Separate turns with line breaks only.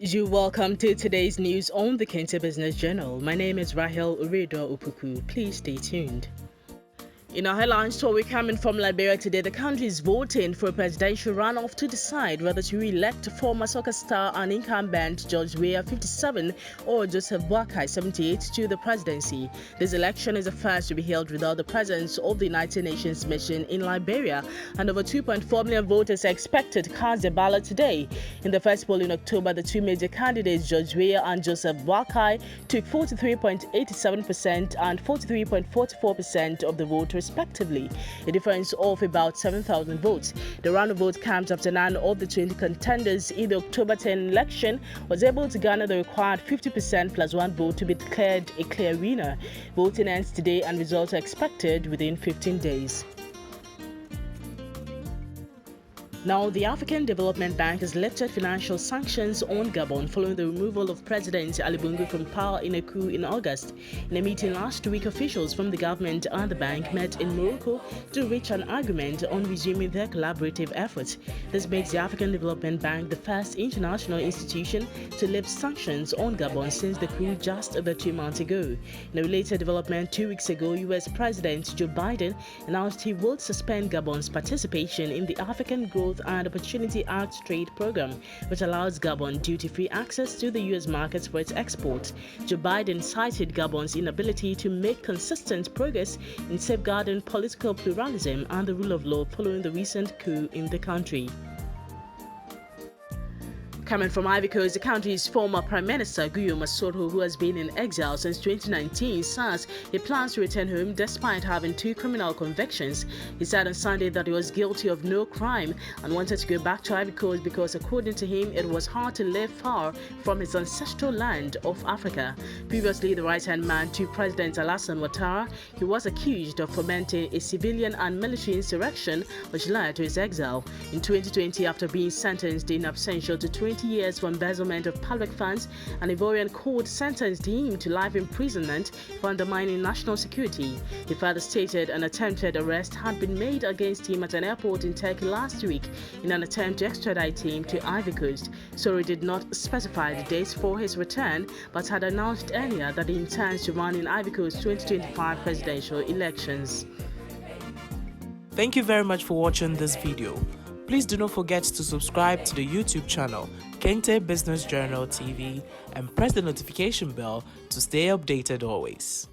You're welcome to today's news on the KBJ Business Journal. My name is Rahel Uredo Upuku. Please stay tuned. In our headline story coming from Liberia today, the country is voting for a presidential runoff to decide whether to re-elect former soccer star and incumbent George Weah, 57, or Joseph Boakai, 78, to the presidency. This election is the first to be held without the presence of the United Nations mission in Liberia, and over 2.4 million voters are expected to cast their ballot today. In the first poll in October, the two major candidates, George Weah and Joseph Boakai, took 43.87% and 43.44% of the vote respectively, a difference of about 7,000 votes. The round of vote comes after none of the 20 contenders in the October 10 election was able to garner the required 50% plus one vote to be declared a clear winner. Voting ends today and results are expected within 15 days. Now, the African Development Bank has lifted financial sanctions on Gabon following the removal of President Ali Bongo from power in a coup in August. In a meeting last week, officials from the government and the bank met in Morocco to reach an agreement on resuming their collaborative efforts. This makes the African Development Bank the first international institution to lift sanctions on Gabon since the coup just over 2 months ago. In a related development, 2 weeks ago, US President Joe Biden announced he would suspend Gabon's participation in the African Growth and Opportunity Act trade program, which allows Gabon duty-free access to the U.S. markets for its exports. Joe Biden cited Gabon's inability to make consistent progress in safeguarding political pluralism and the rule of law following the recent coup in the country. Coming from Ivory Coast, the country's former Prime Minister Guillaume Soro, who has been in exile since 2019, says he plans to return home despite having 2 criminal convictions. He said on Sunday that he was guilty of no crime and wanted to go back to Ivory Coast because, according to him, it was hard to live far from his ancestral land of Africa. Previously, the right-hand man to President Alassane Ouattara, he was accused of fomenting a civilian and military insurrection which led to his exile. In 2020, after being sentenced in absentia to 20 years for embezzlement of public funds, an Ivorian court sentenced him to life imprisonment for undermining national security. He further stated an attempted arrest had been made against him at an airport in Turkey last week in an attempt to extradite him to Ivory Coast. Soro did not specify the dates for his return, but had announced earlier that he intends to run in Ivory Coast's 2025 presidential elections.
Thank you very much for watching this video. Please do not forget to subscribe to the YouTube channel KBJ Business Journal TV and press the notification bell to stay updated always.